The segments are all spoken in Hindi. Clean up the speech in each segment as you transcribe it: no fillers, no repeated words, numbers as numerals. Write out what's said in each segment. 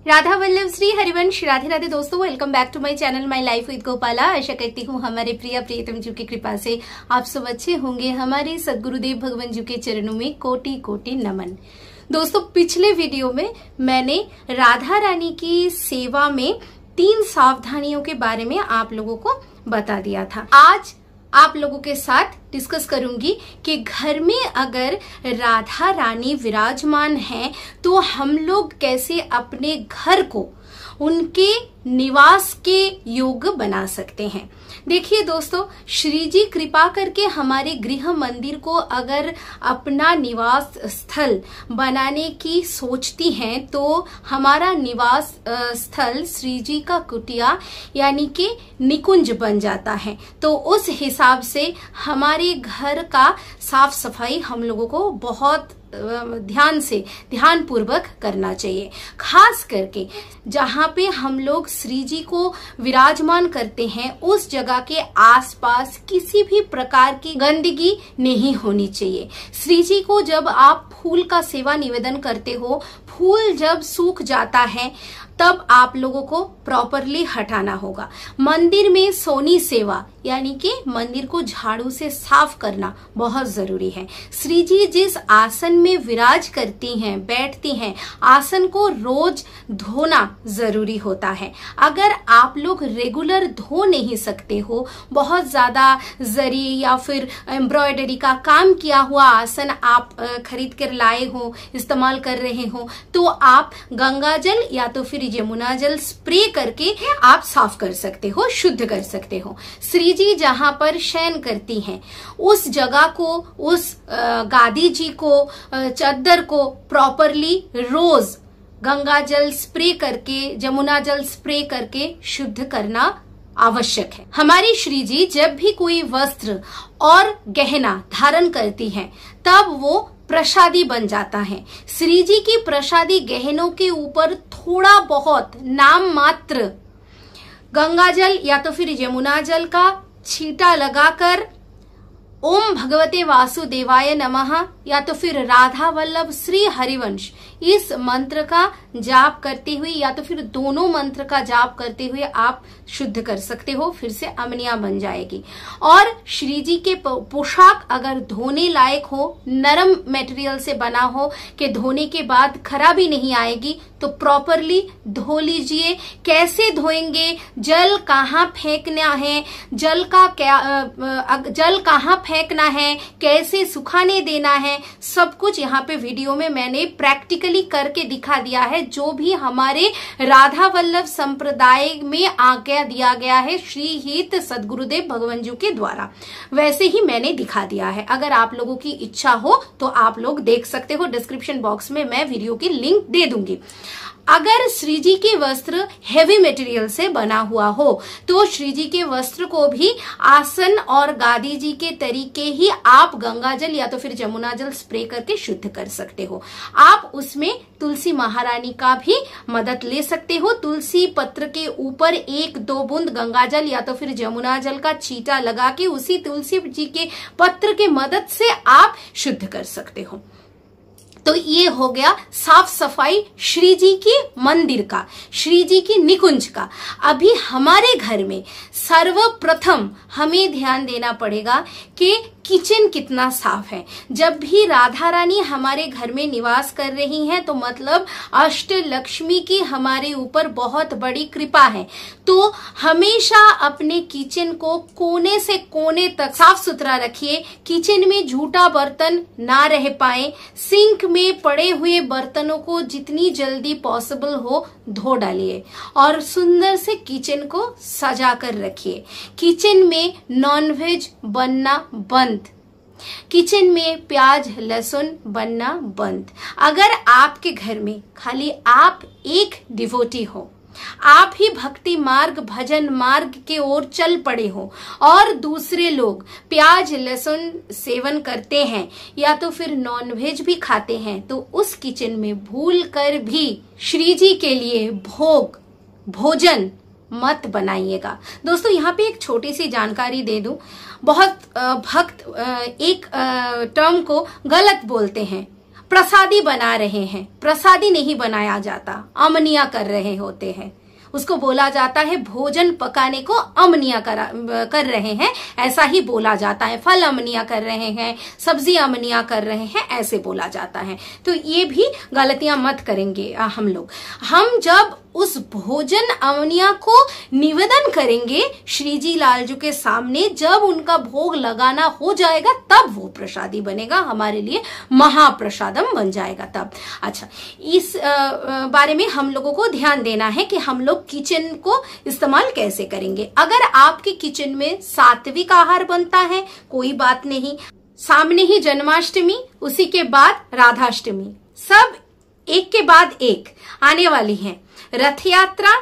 राधा वल्लभ श्री हरिवंश। राधे राधे दोस्तों, welcome back to my channel my life with Gopala. आशा करती हूँ हमारे प्रियतम जी की कृपा से आप सब अच्छे होंगे। हमारे सदगुरुदेव भगवान जी के चरणों में कोटि कोटि नमन। दोस्तों, पिछले वीडियो में मैंने राधा रानी की सेवा में 3 सावधानियों के बारे में आप लोगों को बता दिया था। आज आप लोगों के साथ डिस्कस करूंगी कि घर में अगर राधा रानी विराजमान हैं तो हम लोग कैसे अपने घर को उनके निवास के योग्य बना सकते हैं। देखिए दोस्तों, श्री जी कृपा करके हमारे गृह मंदिर को अगर अपना निवास स्थल बनाने की सोचती हैं तो हमारा निवास स्थल श्री जी का कुटिया यानी कि निकुंज बन जाता है। तो उस हिसाब से हमारे घर का साफ सफाई हम लोगों को बहुत ध्यान पूर्वक करना चाहिए। खास करके जहाँ पे हम लोग श्री जी को विराजमान करते हैं उस जगह के आसपास किसी भी प्रकार की गंदगी नहीं होनी चाहिए। श्री जी को जब आप फूल का सेवा निवेदन करते हो, फूल जब सूख जाता है तब आप लोगों को प्रॉपरली हटाना होगा। मंदिर में सोनी सेवा यानी कि मंदिर को झाड़ू से साफ करना बहुत जरूरी है। श्री जी जिस आसन में विराज करती हैं, बैठती हैं, आसन को रोज धोना जरूरी होता है। अगर आप लोग रेगुलर धो नहीं सकते हो, बहुत ज्यादा जरी या फिर एम्ब्रॉयडरी का काम किया हुआ आसन आप खरीद कर लाए हो, इस्तेमाल कर रहे हो, तो आप गंगा जल या तो फिर यमुना जल स्प्रे करके आप साफ कर सकते हो, शुद्ध कर सकते हो। श्री जी जहां पर शयन करती हैं उस जगह को, उस गादी जी को, चद्दर को प्रॉपरली रोज गंगा जल स्प्रे करके, यमुना जल स्प्रे करके शुद्ध करना आवश्यक है। हमारी श्री जी जब भी कोई वस्त्र और गहना धारण करती हैं तब वो प्रसादी बन जाता है। श्री जी की प्रसादी गहनों के ऊपर थोड़ा बहुत नाम मात्र गंगा जल या तो फिर यमुना जल का छींटा लगाकर ओम भगवते वासुदेवाय नमः या तो फिर राधा वल्लभ श्री हरिवंश इस मंत्र का जाप करते हुए या तो फिर दोनों मंत्र का जाप करते हुए आप शुद्ध कर सकते हो। फिर से अमनिया बन जाएगी। और श्री जी के पोशाक अगर धोने लायक हो, नरम मटेरियल से बना हो कि धोने के बाद खराबी नहीं आएगी, तो प्रॉपरली धो लीजिए। कैसे धोएंगे, जल कहाँ फेंकना है, जल कहाँ फेंकना है, कैसे सुखाने देना है, सब कुछ यहाँ पे वीडियो में मैंने प्रैक्टिकली करके दिखा दिया है, जो भी हमारे राधा वल्लभ संप्रदाय में आज्ञा दिया गया है श्री हित सदगुरुदेव भगवान जी के द्वारा, वैसे ही मैंने दिखा दिया है। अगर आप लोगों की इच्छा हो तो आप लोग देख सकते हो, डिस्क्रिप्शन बॉक्स में मैं वीडियो की लिंक दे दूंगी। अगर श्री जी के वस्त्र हेवी मटेरियल से बना हुआ हो तो श्री जी के वस्त्र को भी आसन और गादी जी के तरीके ही आप गंगा जल या तो फिर यमुना जल स्प्रे करके शुद्ध कर सकते हो। आप उसमें तुलसी महारानी का भी मदद ले सकते हो। तुलसी पत्र के ऊपर 1-2 बूंद गंगा जल या तो फिर यमुना जल का छींटा लगा के उसी तुलसी जी के पत्र के मदद से आप शुद्ध कर सकते हो। तो ये हो गया साफ सफाई श्री जी की मंदिर का, श्री जी की निकुंज का। अभी हमारे घर में सर्वप्रथम हमें ध्यान देना पड़ेगा कि किचन कितना साफ है। जब भी राधा रानी हमारे घर में निवास कर रही हैं तो मतलब अष्ट लक्ष्मी की हमारे ऊपर बहुत बड़ी कृपा है। तो हमेशा अपने किचन को कोने से कोने तक साफ सुथरा रखिए। किचन में झूठा बर्तन ना रह पाए। सिंक में पड़े हुए बर्तनों को जितनी जल्दी पॉसिबल हो धो डालिए और सुंदर से किचन को सजा कर रखिए। किचन में नॉनवेज बनना बंद, किचन में प्याज लहसुन बनना बंद। अगर आपके घर में खाली आप एक डिवोटी हो, आप ही भक्ति मार्ग भजन मार्ग के ओर चल पड़े हो और दूसरे लोग प्याज लहसुन सेवन करते हैं या तो फिर नॉनवेज भी खाते हैं, तो उस किचन में भूल कर भी श्री जी के लिए भोजन मत बनाइएगा। दोस्तों, यहाँ पे एक छोटी सी जानकारी दे दूं। बहुत भक्त एक टर्म को गलत बोलते हैं, प्रसादी बना रहे हैं, प्रसादी नहीं बनाया जाता, अमनिया कर रहे होते हैं, उसको बोला जाता है भोजन पकाने को अमनिया कर रहे हैं, ऐसा ही बोला जाता है। फल अमनिया कर रहे हैं, सब्जी अमनिया कर रहे हैं, ऐसे बोला जाता है। तो ये भी गलतियां मत करेंगे हम लोग। हम जब उस भोजन अमनिया को निवेदन करेंगे श्री जी लालजू के सामने, जब उनका भोग लगाना हो जाएगा तब वो प्रसादी बनेगा, हमारे लिए महाप्रसादम बन जाएगा तब। अच्छा, इस बारे में हम लोगों को ध्यान देना है कि हम लोग किचन को इस्तेमाल कैसे करेंगे। अगर आपके किचन में सात्विक आहार बनता है कोई बात नहीं, सामने ही जन्माष्टमी, उसी के बाद राधाष्टमी, सब एक के बाद एक आने वाली है। रथ यात्रा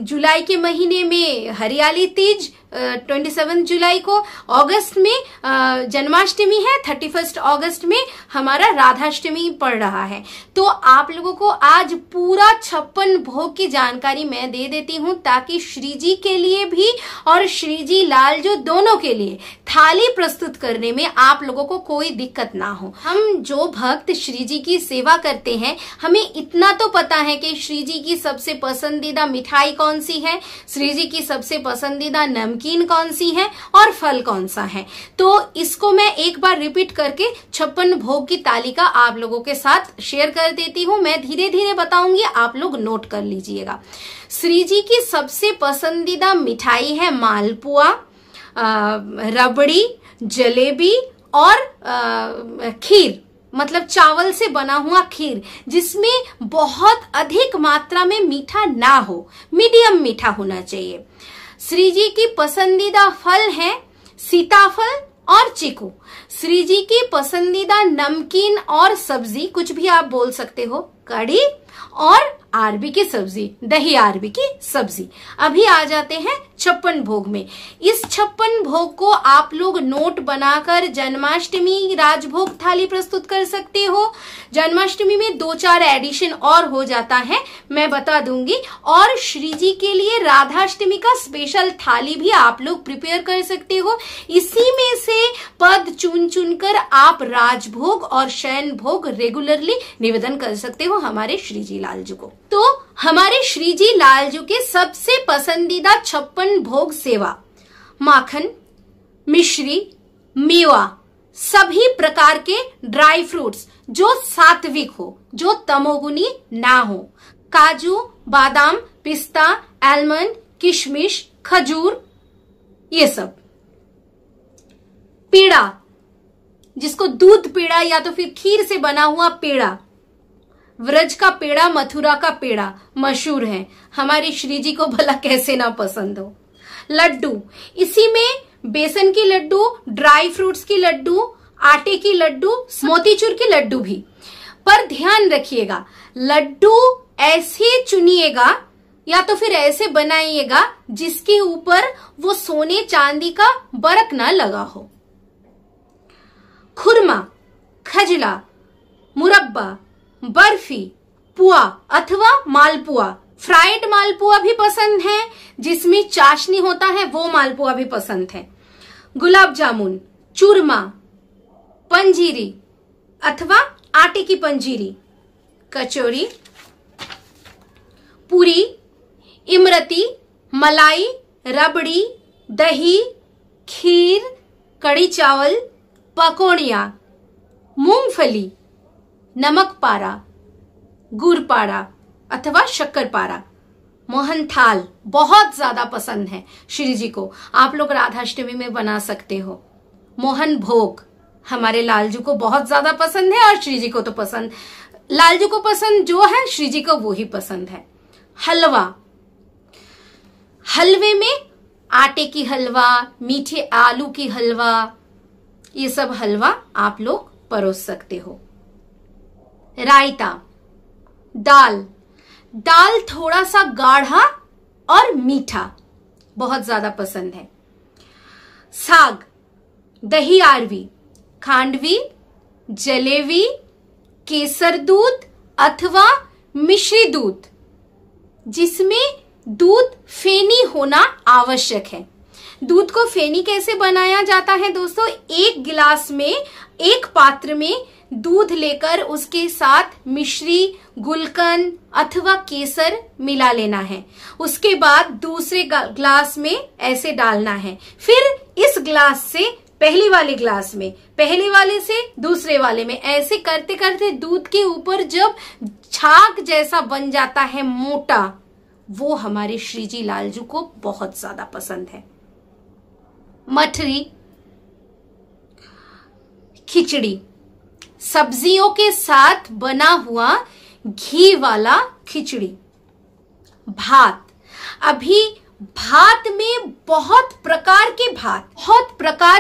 जुलाई के महीने में, हरियाली तीज 27 जुलाई को, अगस्त में जन्माष्टमी है, 31 अगस्त में हमारा राधाष्टमी पड़ रहा है। तो आप लोगों को आज पूरा 56 भोग की जानकारी मैं दे देती हूँ, ताकि श्री जी के लिए भी और श्री जी लालजू दोनों के लिए थाली प्रस्तुत करने में आप लोगों को कोई दिक्कत ना हो। हम जो भक्त श्री जी की सेवा करते हैं, हमें इतना तो पता है कि श्री जी की सबसे पसंदीदा मिठाई कौन सी है, श्री जी की सबसे पसंदीदा नमकीन कौन सी है और फल कौन सा है। तो इसको मैं एक बार रिपीट करके 56 भोग की तालिका आप लोगों के साथ शेयर कर देती हूँ। मैं धीरे धीरे बताऊंगी, आप लोग नोट कर लीजिएगा। श्री जी की सबसे पसंदीदा मिठाई है मालपुआ, रबड़ी, जलेबी और खीर, मतलब चावल से बना हुआ खीर, जिसमें बहुत अधिक मात्रा में मीठा ना हो, मीडियम मीठा होना चाहिए। श्री जी की पसंदीदा फल है सीताफल और चीकू। श्री जी की पसंदीदा नमकीन और सब्जी, कुछ भी आप बोल सकते हो, कढ़ी और अरबी की सब्जी, दही अरबी की सब्जी। अभी आ जाते हैं 56 भोग में। इस 56 भोग को आप लोग नोट बनाकर जन्माष्टमी राजभोग थाली प्रस्तुत कर सकते हो। जन्माष्टमी में 2-4 एडिशन और हो जाता है, मैं बता दूंगी। और श्री जी के लिए राधाष्टमी का स्पेशल थाली भी आप लोग प्रिपेयर कर सकते हो। इसी में से पद चुन चुनकर आप राजभोग और शयन भोग रेगुलरली निवेदन कर सकते हो हमारे श्री जी लालजू को। तो हमारे श्री जी लालजू के सबसे पसंदीदा 56 भोग सेवा, माखन, मिश्री, मेवा, सभी प्रकार के ड्राई फ्रूट्स जो सात्विक हो, जो तमोगुनी ना हो, काजू, बादाम, पिस्ता, आलमंड, किशमिश, खजूर, ये सब। पेड़ा, जिसको दूध पेड़ा या तो फिर खीर से बना हुआ पेड़ा, व्रज का पेड़ा, मथुरा का पेड़ा मशहूर है, हमारे श्री जी को भला कैसे ना पसंद हो। लड्डू, इसी में बेसन की लड्डू, ड्राई फ्रूट्स की लड्डू, आटे की लड्डू, मोतीचूर की लड्डू भी। पर ध्यान रखिएगा, लड्डू ऐसे चुनिएगा या तो फिर ऐसे बनाइएगा जिसके ऊपर वो सोने चांदी का बरक ना लगा हो। खुरमा, खजला, मुरब्बा, बर्फी, पुआ अथवा मालपुआ, फ्राइड मालपुआ भी पसंद है, जिसमें चाशनी होता है, वो मालपुआ भी पसंद है। गुलाब जामुन, चूरमा, पंजीरी अथवा आटे की पंजीरी, कचौरी, पूरी, इमरती, मलाई, रबड़ी, दही, खीर, कड़ी चावल, पकौड़ियाँ, मूंगफली, नमक पारा, गुड़ पारा अथवा शक्कर पारा, मोहन थाल बहुत ज्यादा पसंद है श्री जी को, आप लोग राधाष्टमी में बना सकते हो। मोहन भोग हमारे लालजू को बहुत ज्यादा पसंद है और श्री जी को तो पसंद, लालजू को पसंद जो है श्री जी को वो ही पसंद है। हलवा, हलवे में आटे की हलवा, मीठे आलू की हलवा, ये सब हलवा आप लोग परोस सकते हो। रायता, दाल, दाल थोड़ा सा गाढ़ा और मीठा बहुत ज्यादा पसंद है। साग, दही अरबी, खांडवी, जलेबी, केसर दूध अथवा मिश्री दूध, जिसमें दूध फेनी होना आवश्यक है। दूध को फेनी कैसे बनाया जाता है दोस्तों, एक गिलास में, एक पात्र में दूध लेकर उसके साथ मिश्री, गुलकंद अथवा केसर मिला लेना है। उसके बाद दूसरे ग्लास में ऐसे डालना है। फिर इस ग्लास से पहली वाले ग्लास में, पहले वाले से दूसरे वाले में, ऐसे करते करते दूध के ऊपर जब छाग जैसा बन जाता है मोटा, वो हमारे श्रीजी लालजू को बहुत ज्यादा पसंद है। मठरी, खिचड़ी, सब्जियों के साथ बना हुआ घी वाला खिचड़ी। भात, अभी भात में बहुत प्रकार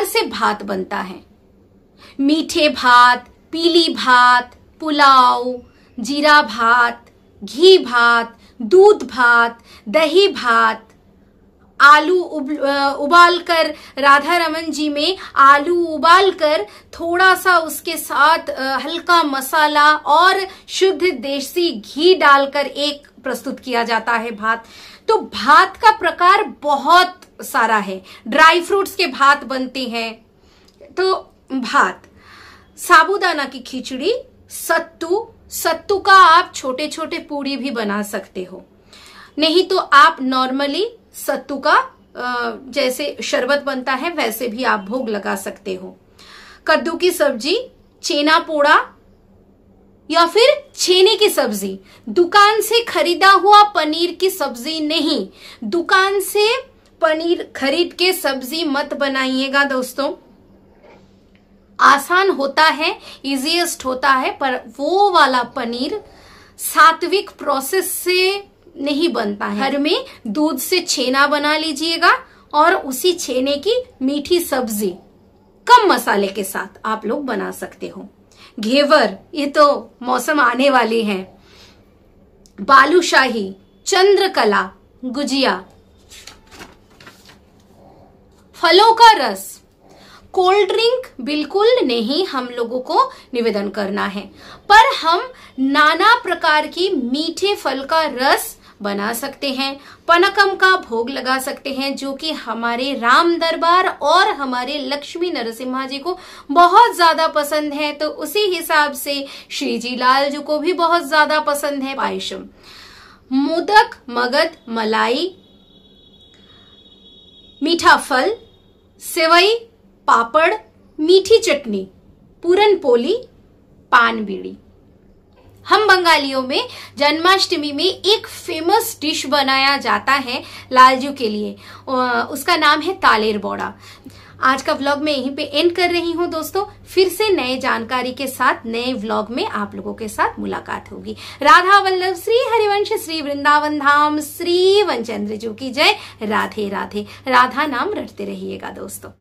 से भात बनता है। मीठे भात, पीली भात, पुलाव, जीरा भात, घी भात, दूध भात, दही भात, आलू उबालकर, राधा रमन जी में आलू उबालकर थोड़ा सा उसके साथ हल्का मसाला और शुद्ध देसी घी डालकर एक प्रस्तुत किया जाता है भात। तो भात का प्रकार बहुत सारा है। ड्राई फ्रूट्स के भात बनते हैं। तो भात, साबूदाना की खिचड़ी, सत्तू का आप छोटे छोटे पूड़ी भी बना सकते हो, नहीं तो आप नॉर्मली सत्तू का जैसे शरबत बनता है वैसे भी आप भोग लगा सकते हो। कद्दू की सब्जी, चेना पोड़ा या फिर छेने की सब्जी। दुकान से खरीदा हुआ पनीर की सब्जी नहीं, दुकान से पनीर खरीद के सब्जी मत बनाइएगा दोस्तों। आसान होता है, इजीएस्ट होता है, पर वो वाला पनीर सात्विक प्रोसेस से नहीं बनता है। घर में दूध से छेना बना लीजिएगा और उसी छेने की मीठी सब्जी कम मसाले के साथ आप लोग बना सकते हो। घेवर, ये तो मौसम आने वाली है। बालूशाही, चंद्रकला, गुजिया। फलों का रस, कोल्ड ड्रिंक बिल्कुल नहीं हम लोगों को निवेदन करना है, पर हम नाना प्रकार की मीठे फल का रस बना सकते हैं। पनकम का भोग लगा सकते हैं, जो कि हमारे राम दरबार और हमारे लक्ष्मी नरसिम्हा जी को बहुत ज्यादा पसंद है, तो उसी हिसाब से श्रीजी लालजू को भी बहुत ज्यादा पसंद है। पायसम, मोदक, मगध, मलाई, मीठा फल, सेवई, पापड़, मीठी चटनी, पूरन पोली, पान बीड़ी। हम बंगालियों में जन्माष्टमी में एक फेमस डिश बनाया जाता है लालजू के लिए, उसका नाम है तालेर बड़ा। आज का व्लॉग मैं यहीं पे एंड कर रही हूँ दोस्तों। फिर से नए जानकारी के साथ नए व्लॉग में आप लोगों के साथ मुलाकात होगी। राधा वल्लभ श्री हरिवंश श्री वृंदावन धाम श्री वनचंद्र जी की जय। राधे राधे। राधा नाम रटते रहिएगा दोस्तों।